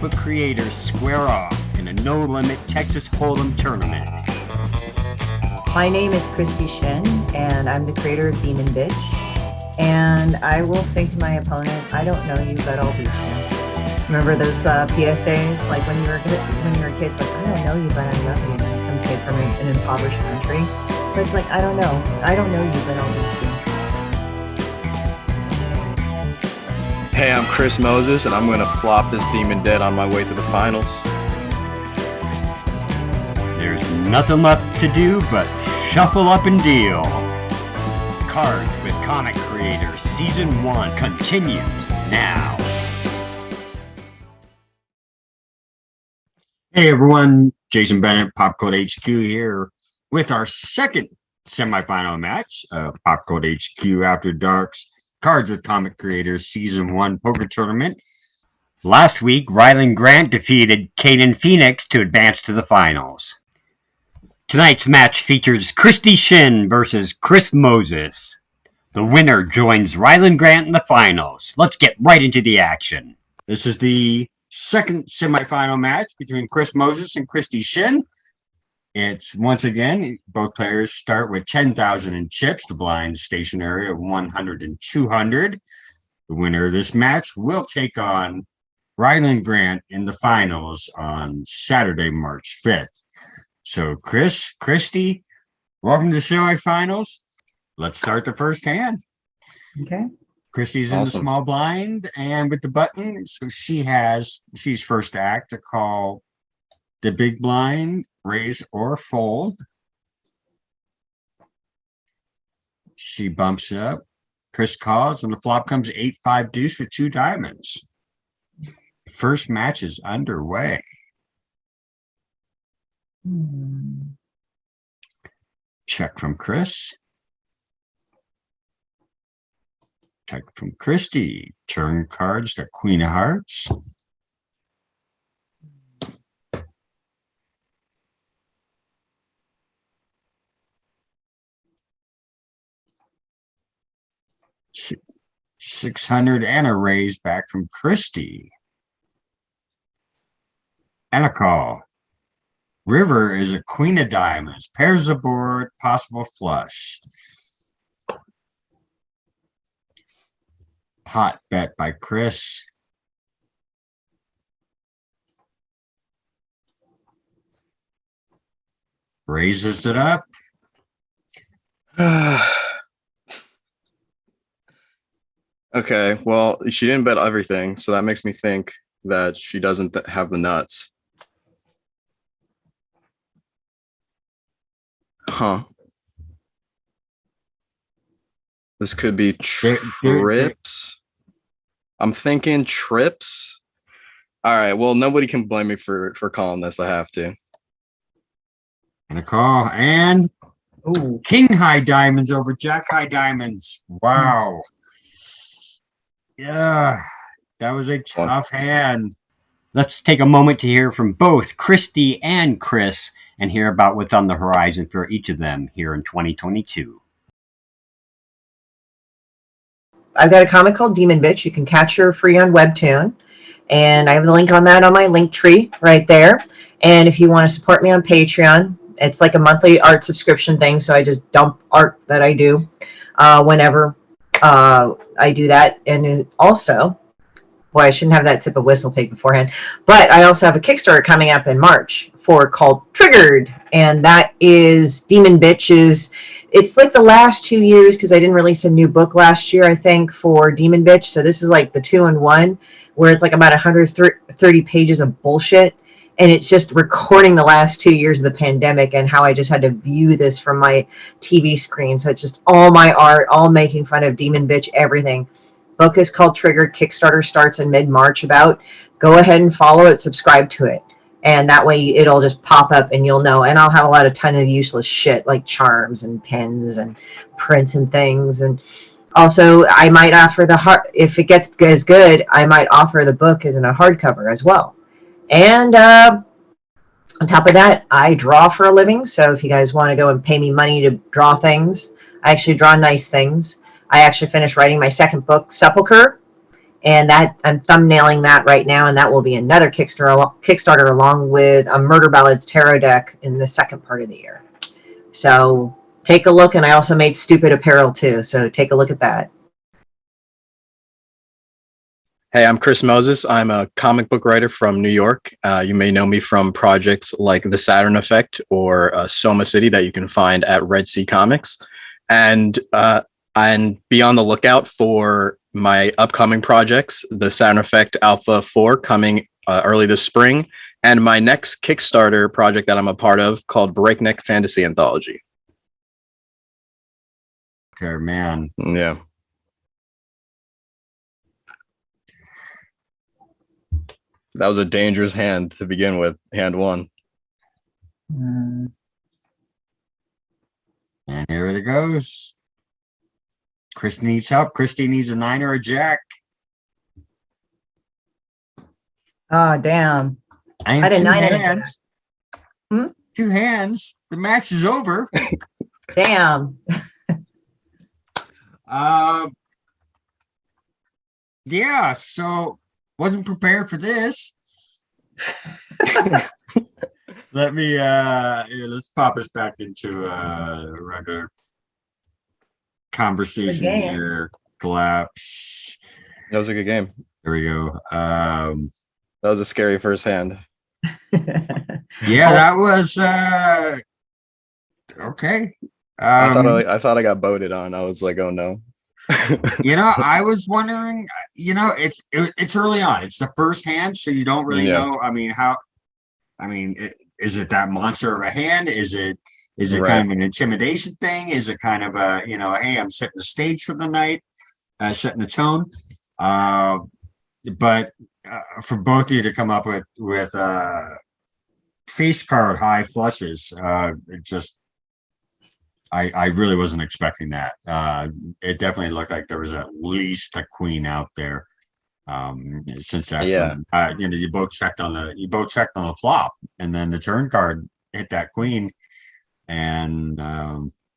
book creators square off in a no-limit Texas Hold'em tournament. My name is Christie Shinn, and I'm the creator of Demon Bitch. And I will say to my opponent, I don't know you, but I'll beat you. Remember those PSAs, like when you were a kid, it's like, I don't know you, but I love you. And some kid from an impoverished country. But it's like, I don't know you, but I'll beat you. Hey, I'm Chris Moses, and I'm going to flop this demon dead on my way to the finals. There's nothing left to do but shuffle up and deal. Cards with Comic Creators Season 1 continues now. Hey everyone, Jason Bennett, PopCultHQ here with our second semifinal match of PopCultHQ After Dark's Cards with Comic Creators Season 1 Poker Tournament. Last week, Ryland Grant defeated Caden Phoenix to advance to the finals. Tonight's match features Christie Shinn versus Chris Moses. The winner joins Ryland Grant in the finals. Let's get right into the action. This is the second semifinal match between Chris Moses and Christie Shinn. It's, once again, both players start with 10,000 in chips, the blind stationary of 100 and 200. The winner of this match will take on Ryland Grant in the finals on Saturday, March 5th. So, Christie, welcome to the semifinals. Let's start the first hand. Okay. Christie's in the small blind and with the button, so she's first to act to call the big blind, raise or fold. She bumps up. Chris calls, and the flop comes 8-5 deuce with 2 diamonds. The first match is underway. Check from Chris. Check from Christie. Turn cards to Queen of Hearts. $600 and a raise back from Christie. And a call. River is a queen of diamonds. Pairs the board, possible flush. Pot bet by Chris. Raises it up. Okay, well, she didn't bet everything, so that makes me think that she doesn't have the nuts. Huh. This could be trips. I'm thinking trips. All right, well, nobody can blame me for calling this. I have to. And a call. And King High Diamonds over Jack High Diamonds. Wow. Yeah, that was a tough hand. Let's take a moment to hear from both Christie and Chris and hear about what's on the horizon for each of them here in 2022. I've got a comic called Demon Bitch. You can catch her free on Webtoon. And I have the link on that on my link tree right there. And if you want to support me on Patreon, it's like a monthly art subscription thing. So I just dump art that I do whenever I do that. And also, boy, I shouldn't have that sip of whistle pig beforehand. But I also have a Kickstarter coming up in March called Triggered. And that is Demon Bitch. It's like the last 2 years because I didn't release a new book last year, I think, for Demon Bitch. So this is like the 2-in-1 where it's like about 130 pages of bullshit. And it's just recording the last 2 years of the pandemic and how I just had to view this from my TV screen. So it's just all my art, all making fun of Demon Bitch, everything. Book is called Triggered. Kickstarter starts in mid-March about. Go ahead and follow it, subscribe to it. And that way it'll just pop up and you'll know. And I'll have a ton of useless shit like charms and pens and prints and things. And also I might offer if it gets as good, I might offer the book as in a hardcover as well. And on top of that, I draw for a living. So if you guys want to go and pay me money to draw things, I actually draw nice things. I actually finished writing my second book, Sepulcher. And that I'm thumbnailing that right now, and that will be another Kickstarter along with a Murder Ballads tarot deck in the second part of the year. So take a look, and I also made Stupid Apparel too. So take a look at that. Hey, I'm Chris Moses. I'm a comic book writer from New York. You may know me from projects like The SATURN EFFECT or SOMA City that you can find at Red Sea Comics. And be on the lookout for my upcoming projects, The SATURN EFFECT Alpha 4 coming early this spring, and my next Kickstarter project that I'm a part of called Breakneck Fantasy Anthology. Okay, man. Yeah. That was a dangerous hand to begin with. Hand one. And here it goes. Chris needs help. Christie needs a 9 or a jack. Oh, damn. I had a two 9 and a hands. Hmm? 2 hands. The match is over. Damn. Yeah, so wasn't prepared for this. Let me here, let's pop us back into regular conversation here. Collapse. That was a good game. There we go. That was a scary first hand. Yeah, that was okay. I thought I got boated on. I was like, oh no. I was wondering, it's early on. It's the first hand, so you don't really know. Is it that monster of a hand? Is it right. Kind of an intimidation thing? Is it kind of a, hey, I'm setting the stage for the night, setting the tone? But for both of you to come up with face card high flushes, it just, I really wasn't expecting that. It definitely looked like there was at least a queen out there. Since that's when, you both checked on the flop, and then the turn card hit that queen, and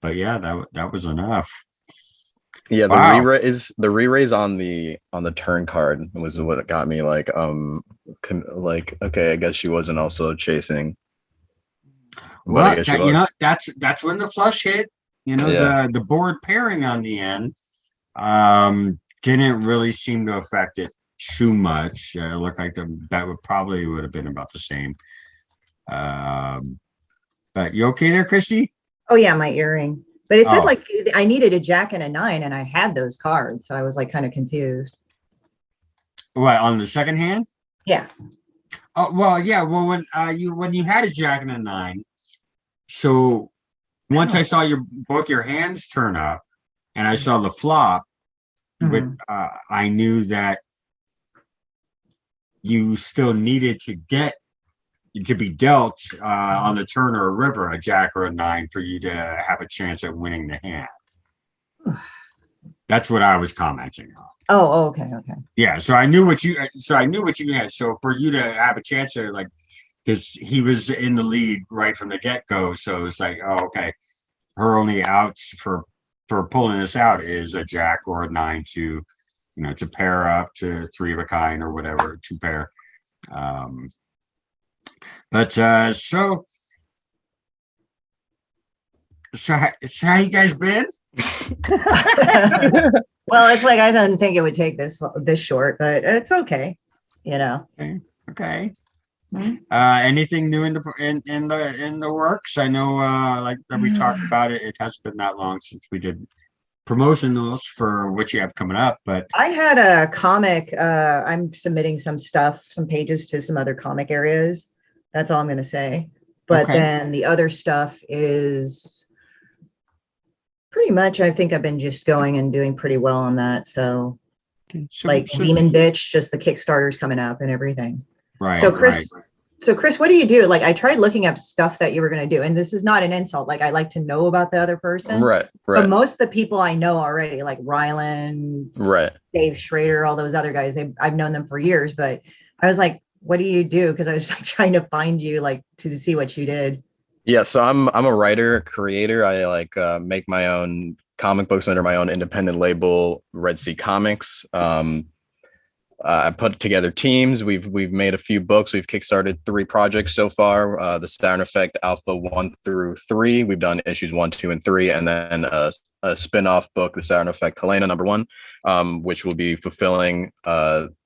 but yeah, that was enough. Yeah, the re-raise on the turn card was what got me like okay, I guess she wasn't also chasing. Well, that's when the flush hit. The board pairing on the end didn't really seem to affect it too much. It looked like that would have been about the same. But you okay there, Christie? Oh yeah, my earring. But it said like I needed a jack and a 9, and I had those cards, so I was like kind of confused. What, on the second hand? Yeah. Oh well, yeah. Well, when you had a jack and a 9, so once I saw both your hands turn up, and I saw the flop, with I knew that you still needed to be dealt on the turn or a river, a jack or a 9, for you to have a chance at winning the hand. That's what I was commenting on. Oh, okay. Yeah, so I knew what you had. So for you to have a chance to, like, because he was in the lead right from the get-go, so it's like, oh, okay, her only outs for pulling this out is a jack or a 9 to pair up to 3 of a kind or whatever, 2 pair. But so how you guys been? Well, it's like I didn't think it would take this short, but it's okay. Okay. Anything new in the works? I know, like that we talked about it. It hasn't been that long since we did promotionals for what you have coming up. But I had a comic. I'm submitting some pages to some other comic areas. That's all I'm going to say. But then the other stuff is pretty much, I think I've been just going and doing pretty well on that. So Demon Bitch, just the Kickstarter's coming up and everything. Right. So Chris, what do you do? Like, I tried looking up stuff that you were going to do, and this is not an insult. Like, I like to know about the other person. Right. But most of the people I know already, like Rylan, Dave Schrader, all those other guys, I've known them for years. But I was like, what do you do? Because I was like trying to find you, like, to see what you did. Yeah, so I'm a writer, creator. I like make my own comic books under my own independent label, Red Sea Comics. I put together teams. We've made a few books. We've kickstarted 3 projects so far. The SATURN EFFECT Alpha 1 through 3. We've done issues 1, 2, and 3, and then a spin-off book, the SATURN EFFECT Helena #1, which will be fulfilling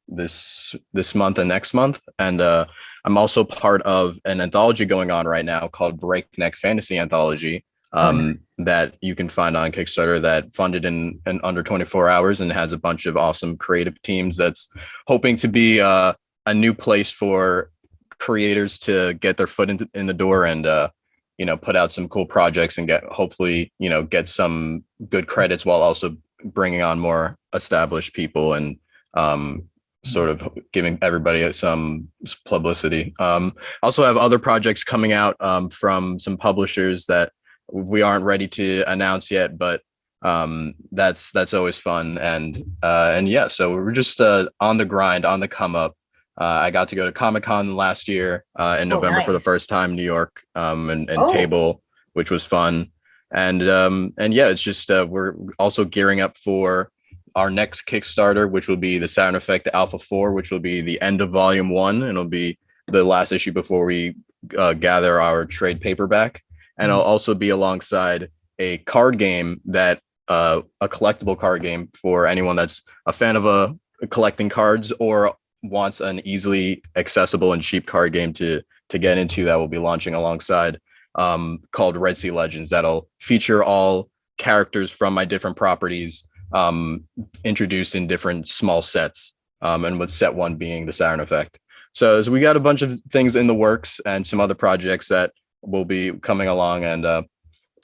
this month and next month. And I'm also part of an anthology going on right now called Breakneck Fantasy Anthology, that you can find on Kickstarter, that funded in under 24 hours and has a bunch of awesome creative teams that's hoping to be a new place for creators to get their foot in the door and put out some cool projects and hopefully get some good credits while also bringing on more established people and sort of giving everybody some publicity. Also have other projects coming out from some publishers that we aren't ready to announce yet, but that's always fun. And yeah, so we're just on the grind, on the come up. I got to go to Comic-Con last year in November for the first time, New York, and Table, which was fun. And yeah, it's just we're also gearing up for our next Kickstarter, which will be the SATURN EFFECT Alpha 4, which will be the end of Volume 1, and it'll be the last issue before we gather our trade paperback. And it'll also be alongside a card game that a collectible card game for anyone that's a fan of collecting cards or wants an easily accessible and cheap card game to get into, that will be launching alongside, called Red Sea Legends. That'll feature all characters from my different properties introduced in different small sets, and with set 1 being the SATURN EFFECT. So we got a bunch of things in the works and some other projects that will be coming along and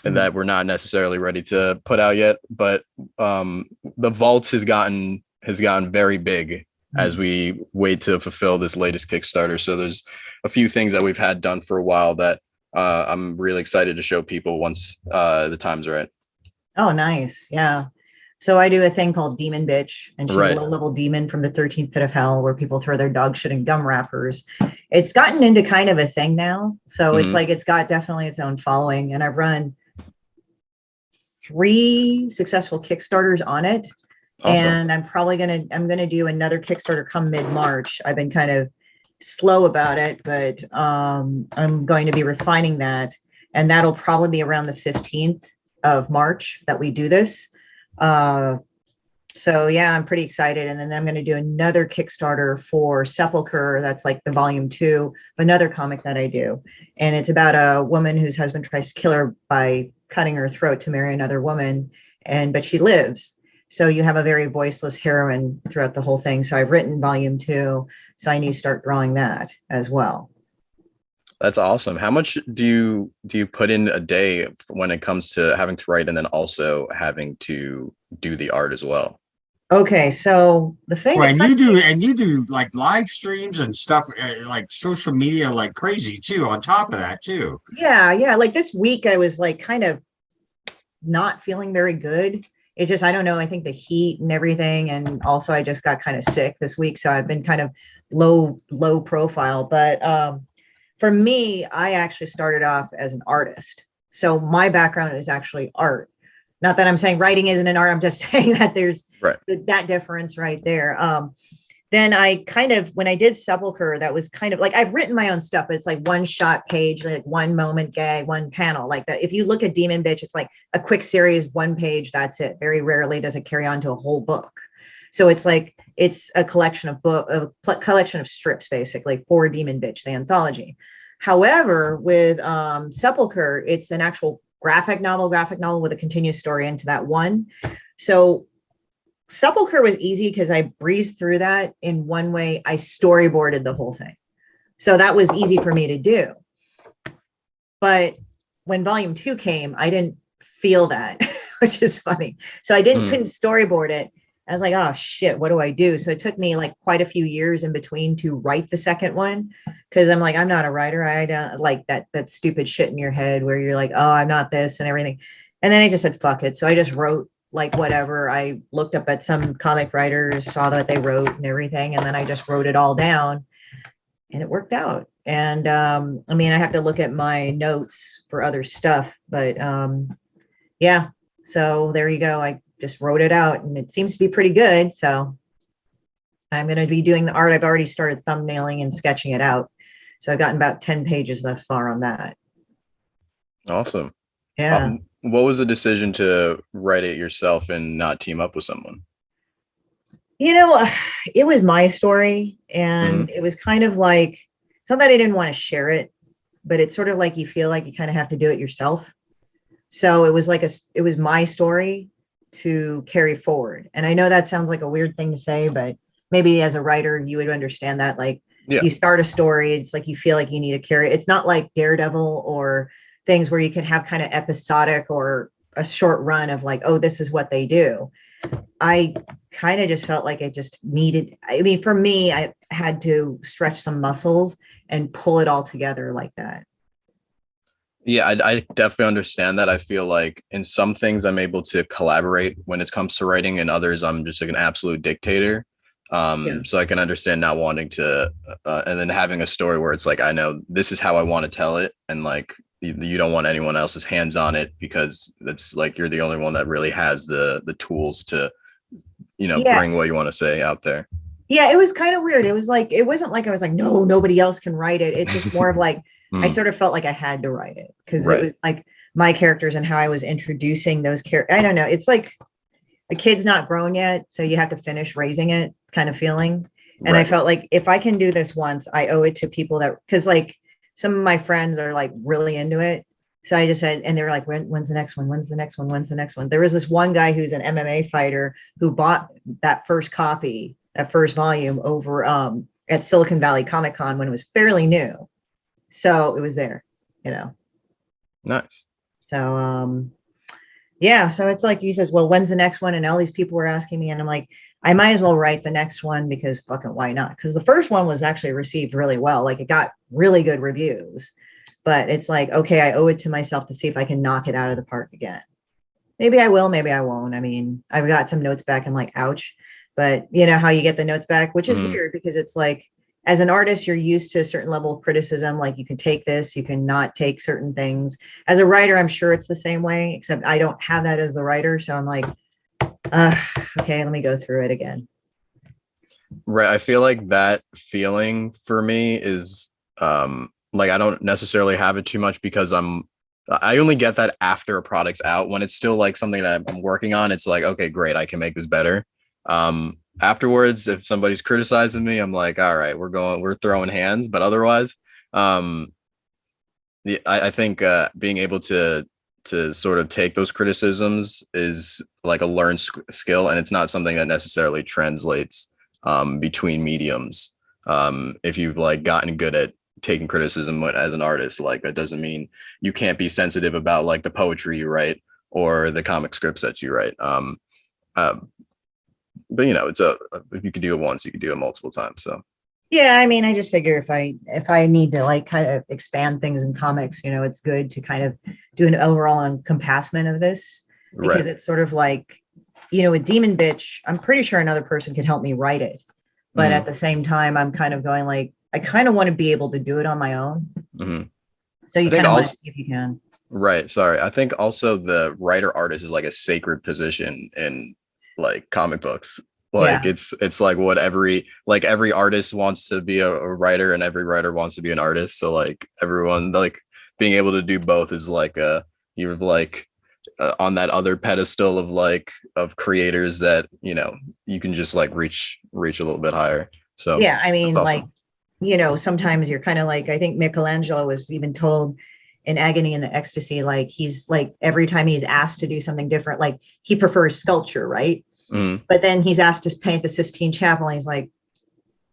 that we're not necessarily ready to put out yet, but the vault has gotten very big as we wait to fulfill this latest Kickstarter. So there's a few things that we've had done for a while that I'm really excited to show people once the time's right. Oh, nice. Yeah. So I do a thing called Demon Bitch, and she's Right. a low-level demon from the 13th pit of hell, where people throw their dog shit in gum wrappers. It's gotten into kind of a thing now. So it's like, it's got definitely its own following. And I've run 3 successful Kickstarters on it. Awesome. And I'm probably I'm gonna do another Kickstarter come mid-March. I've been kind of slow about it, but I'm going to be refining that. And that'll probably be around the 15th of March that we do this. So yeah, I'm pretty excited. And then I'm going to do another Kickstarter for Sepulcher. That's like the volume 2, another comic that I do. And it's about a woman whose husband tries to kill her by cutting her throat to marry another woman. But she lives. So you have a very voiceless heroine throughout the whole thing. So I've written volume 2. So I need to start drawing that as well. That's awesome. How much do you put in a day when it comes to having to write and then also having to do the art as well? Okay, so the thing, well, and you do like live streams and stuff, like social media like crazy too, on top of that too. Yeah, like this week I was like kind of not feeling very good. It just, I don't know, I think the heat and everything, and also I just got kind of sick this week, so I've been kind of low profile. But for me, I actually started off as an artist. So my background is actually art. Not that I'm saying writing isn't an art. I'm just saying that there's that difference right there. Then I kind of, when I did Sepulcher, that was kind of like, I've written my own stuff, but it's like one shot page, like one moment gag, one panel like that. If you look at Demon Bitch, it's like a quick series, one page, that's it. Very rarely does it carry on to a whole book. So it's like, it's a collection of collection of strips, basically, for Demon Bitch, the anthology. However, with Sepulcher, it's an actual graphic novel with a continuous story into that one. So Sepulcher was easy because I breezed through that in one way. I storyboarded the whole thing. So that was easy for me to do. But when volume 2 came, I didn't feel that, which is funny. So I couldn't storyboard it. I was like, oh shit, what do I do? So it took me like quite a few years in between to write the second one, because I'm like, I'm not a writer. I don't like that stupid shit in your head where you're like, oh, I'm not this and everything. And then I just said, fuck it. So I just wrote like whatever. I looked up at some comic writers, saw that they wrote and everything, and then I just wrote it all down, and it worked out. And I mean, I have to look at my notes for other stuff, but yeah. So there you go. I just wrote it out, and it seems to be pretty good. So I'm going to be doing the art. I've already started thumbnailing and sketching it out. So I've gotten about 10 pages thus far on that. Awesome. Yeah. What was the decision to write it yourself and not team up with someone? You know, it was my story, and it was kind of like, it's not that I didn't want to share it, but it's sort of like you feel like you kind of have to do it yourself. So it was like it was my story to carry forward. And I know that sounds like a weird thing to say, but maybe as a writer, you would understand that. Like, Yeah. you start a story, it's like you feel like you need to carry it. It's not like Daredevil or things where you can have kind of episodic or a short run of like, oh, this is what they do. I kind of just felt like I just needed, I mean, for me, I had to stretch some muscles and pull it all together like that. Yeah, I definitely understand that. I feel like in some things I'm able to collaborate when it comes to writing, and others I'm just like an absolute dictator. Yeah. So I can understand not wanting to, and then having a story where it's like, I know this is how I want to tell it, and like you don't want anyone else's hands on it because it's like you're the only one that really has the tools to, Yeah. bring what you want to say out there. Yeah, it was kind of weird. It was like, it wasn't like I was like, no, nobody else can write it. It's just more of like, I sort of felt like I had to write it because Right. it was like my characters and how I was introducing those characters. I don't know. It's like a kid's not grown yet, so you have to finish raising it kind of feeling. And I Right. felt like if I can do this once, I owe it to people that, because like some of my friends are like really into it. So I just said, and they were like, when's the next one? When's the next one? When's the next one? There was this one guy who's an MMA fighter who bought that first copy, that first volume over at Silicon Valley Comic Con when it was fairly new. So it was there, Nice. So yeah, so it's like he says, well, when's the next one? And all these people were asking me, and I'm like, I might as well write the next one because fucking why not? Because the first one was actually received really well. Like, it got really good reviews, but it's like, okay, I owe it to myself to see if I can knock it out of the park again. Maybe I will, maybe I won't. I mean, I've got some notes back. I'm like, ouch. But you know how you get the notes back, which is weird because it's like, as an artist, you're used to a certain level of criticism. Like, you can take this, you can not take certain things. As a writer, I'm sure it's the same way, except I don't have that as the writer. So I'm like, okay, let me go through it again. Right. I feel like that feeling for me is like I don't necessarily have it too much because I only get that after a product's out. When it's still like something that I'm working on, it's like, okay, great, I can make this better. Afterwards, if somebody's criticizing me, I'm like, all right, we're throwing hands. But otherwise, I think being able to sort of take those criticisms is like a learned skill, and it's not something that necessarily translates between mediums. If you've like gotten good at taking criticism as an artist, like that doesn't mean you can't be sensitive about like the poetry you write or the comic scripts that you write. But it's if you could do it once, you could do it multiple times. So yeah, I mean, I just figure if I need to like kind of expand things in comics, it's good to kind of do an overall encompassment of this, because right. it's sort of like, with Demon Bitch, I'm pretty sure another person could help me write it. But at the same time, I'm kind of going like, I kind of want to be able to do it on my own. So you kind of want to see if you can. Right. Sorry. I think also the writer artist is like a sacred position in like comic books. Like it's like what every artist wants to be a writer, and every writer wants to be an artist. So like everyone, like being able to do both is like you're like on that other pedestal of creators that you can just like reach a little bit higher. So yeah, I mean, awesome. Like, sometimes you're kind of like, I think Michelangelo was even told in Agony and the Ecstasy, like, he's like, every time he's asked to do something different, like he prefers sculpture, right? But then he's asked to paint the Sistine Chapel, and he's like,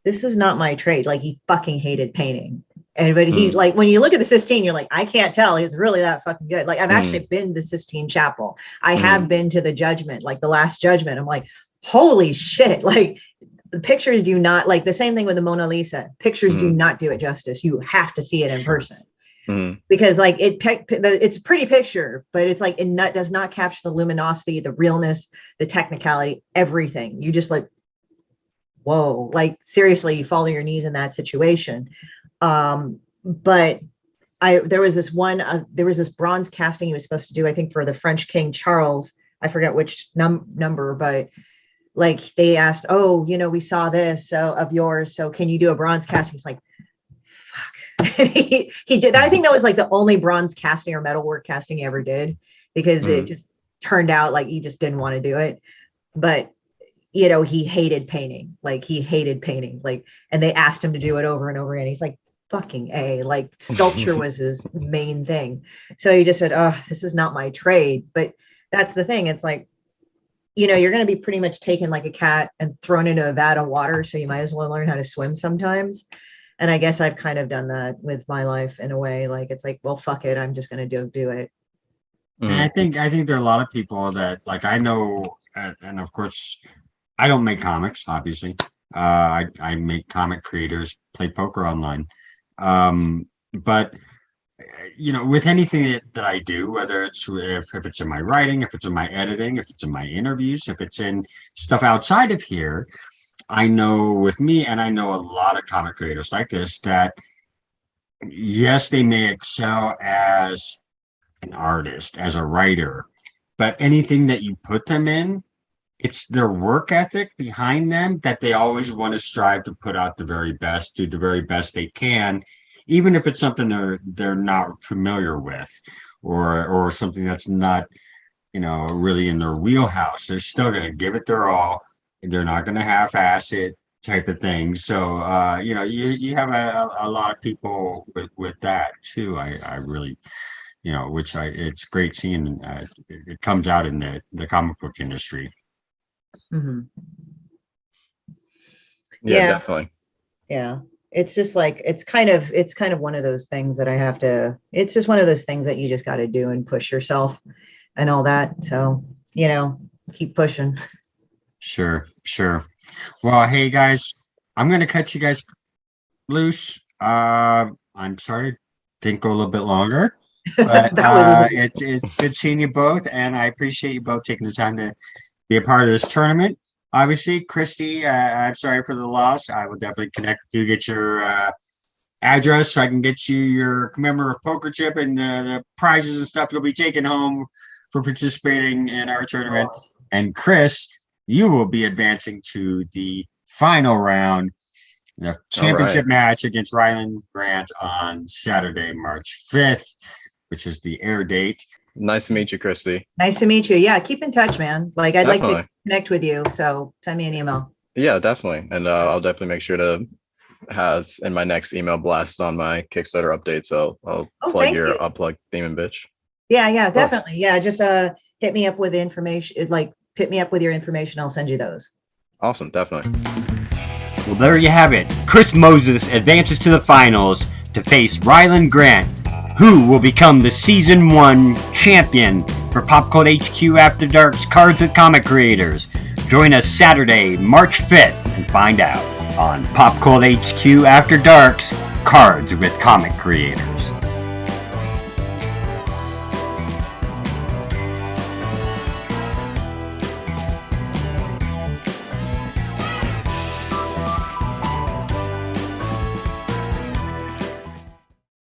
this is not my trade. Like, he fucking hated painting. But he like, when you look at the Sistine, you're like, I can't tell it's really that fucking good. Like, I've actually been to the Sistine Chapel. I have been to the Judgment, like the Last Judgment. I'm like, holy shit. Like, the pictures do not, like, the same thing with the Mona Lisa. Pictures do not do it justice. You have to see it in person. Because like it's a pretty picture, but it's like it does not capture the luminosity, the realness, the technicality, everything. You just like, whoa, like seriously, you fall to your knees in that situation. But there was this bronze casting he was supposed to do, I think for the French King Charles. I forget which number, but like they asked, oh, we saw this of yours, so can you do a bronze casting? He's like, fuck. he did. I think that was like the only bronze casting or metalwork casting he ever did, because it just turned out like he just didn't want to do it. But he hated painting. Like and they asked him to do it over and over again. He's like, fucking A. Like sculpture was his main thing. So he just said, oh, this is not my trade. But that's the thing. It's like, you're going to be pretty much taken like a cat and thrown into a vat of water. So you might as well learn how to swim sometimes. And I guess I've kind of done that with my life in a way. Like, it's like, well, fuck it. I'm just going to do it. And I think there are a lot of people that, like, I know, and of course, I don't make comics, obviously. I make comic creators play poker online. But with anything that I do, whether it's if it's in my writing, if it's in my editing, if it's in my interviews, if it's in stuff outside of here, I know with me, and I know a lot of comic creators like this, that yes, they may excel as an artist, as a writer, but anything that you put them in, it's their work ethic behind them that they always want to strive to put out the very best, do the very best they can, even if it's something they're not familiar with, or something that's not, really in their wheelhouse. They're still going to give it their all. They're not going to half-ass it, type of thing. So, you have a lot of people with that too. I really, it's great seeing it comes out in the comic book industry. Mm-hmm. Yeah, definitely. Yeah. It's just like, it's kind of one of those things that it's just one of those things that you just got to do and push yourself and all that. So, keep pushing. Sure. Well, hey guys, I'm going to cut you guys loose. I'm sorry, didn't go a little bit longer, but it's good seeing you both. And I appreciate you both taking the time to be a part of this tournament. Obviously, Christie, I'm sorry for the loss. I will definitely connect with you, get your address so I can get you your commemorative poker chip and the prizes and stuff you'll be taking home for participating in our tournament. And Chris, you will be advancing to the final round, the championship match against Ryland Grant on Saturday, March 5th, which is the air date. Nice to meet you, Christie. Nice to meet you. Yeah, keep in touch, man. Like, I'd like to connect with you, so send me an email. Yeah, definitely. And I'll definitely make sure to has in my next email blast on my Kickstarter update. So I'll plug Demon Bitch. Yeah, definitely. Yeah, just hit me up with the information. Like, hit me up with your information. I'll send you those. Awesome, definitely. Well, there you have it. Chris Moses advances to the finals to face Ryland Grant, who will become the Season 1 champion for PopCultHQ After Dark's Cards with Comic Creators. Join us Saturday, March 5th, and find out on PopCultHQ After Dark's Cards with Comic Creators.